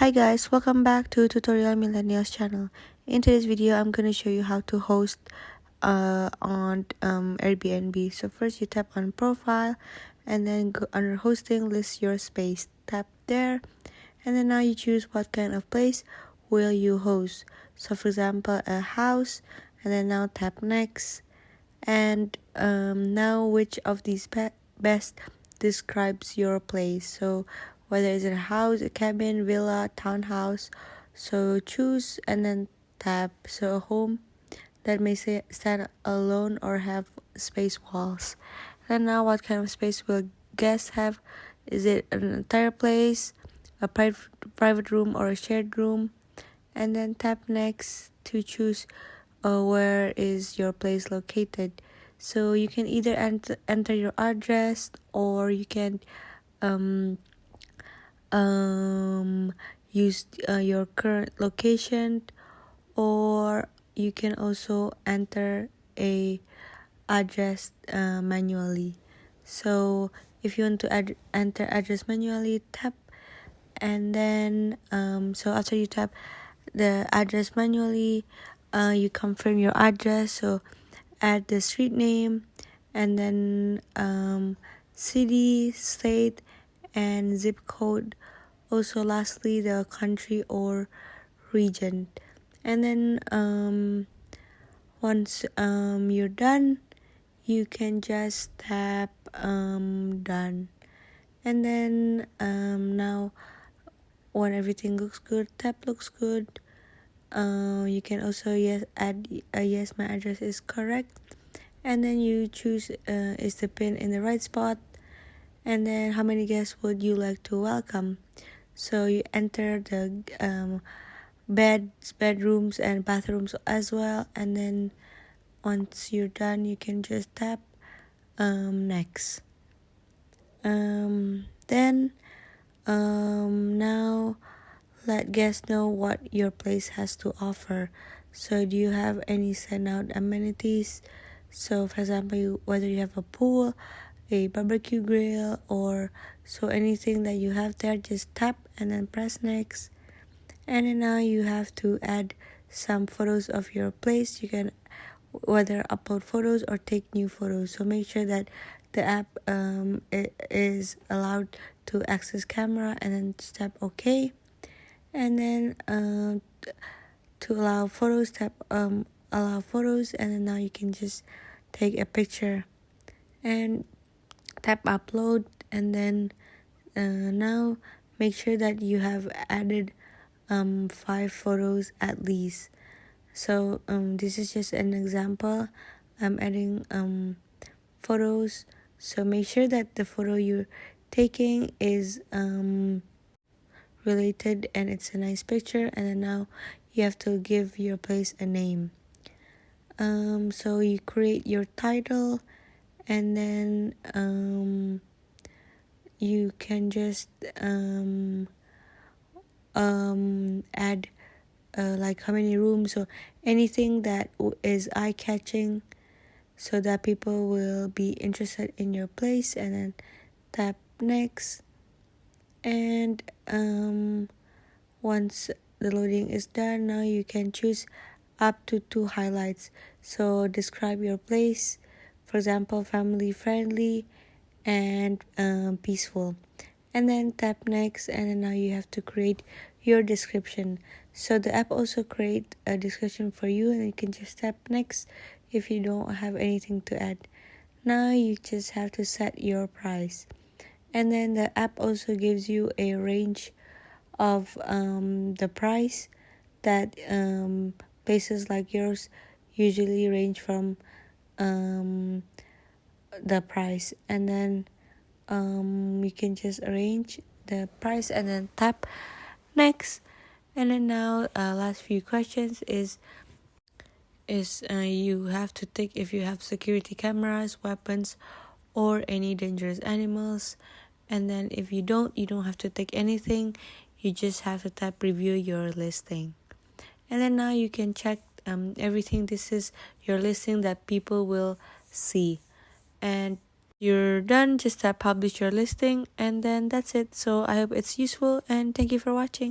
Hi guys, welcome back to Tutorial Millennials channel. In today's video, I'm going to show you how to host on Airbnb. So first you tap on profile and then go under hosting, list your space. Tap there and then now you choose what kind of place will you host. So for example, a house, and then now tap next. And now which of these best describes your place, so whether it's a house, a cabin, villa, townhouse. So choose and then tap. So a home that may say stand alone or have space walls. And now what kind of space will guests have? Is it an entire place, a private room, or a shared room? And then tap next to choose where is your place located. So you can either enter your address, or you can use your current location, or you can also enter a address manually. So if you want to enter address manually, tap, and then so after you tap the address manually, you confirm your address. So add the street name, and then city, state, and zip code. Also lastly, the country or region. And then once you're done, you can just tap done. And then now when everything looks good, tap looks good. You can also add yes, my address is correct, and then you choose is the pin in the right spot, and then how many guests would you like to welcome. So you enter the bedrooms and bathrooms as well, and then once you're done, you can just tap next. Then now let guests know what your place has to offer. So do you have any send out amenities? So for example, whether you have a pool, a barbecue grill, or so anything that you have there, just tap and then press next. And then now you have to add some photos of your place. You can whether upload photos or take new photos. So make sure that the app it is allowed to access camera, and then tap OK. And then to allow photos, tap allow photos, and then now you can just take a picture and tap upload. And then now make sure that you have added 5 photos at least. So this is just an example. I'm adding photos, so make sure that the photo you're taking is related and it's a nice picture. And then now you have to give your place a name. So you create your title, and then you can just add like how many rooms, or anything that is eye-catching, so that people will be interested in your place. And then tap next. And once the loading is done, now you can choose up to 2 highlights. So describe your place, for example, family friendly and peaceful. And then tap next, and then now you have to create your description. So the app also create a description for you, and you can just tap next if you don't have anything to add. Now you just have to set your price. And then the app also gives you a range of the price that places like yours usually range from the price. And then you can just arrange the price and then tap next. And then now last few questions is you have to tick if you have security cameras, weapons, or any dangerous animals. And then if you don't have to tick anything. You just have to tap review your listing. And then now you can check everything. This is your listing that people will see. And you're done, just tap publish your listing, and then that's it. So I hope it's useful, and thank you for watching.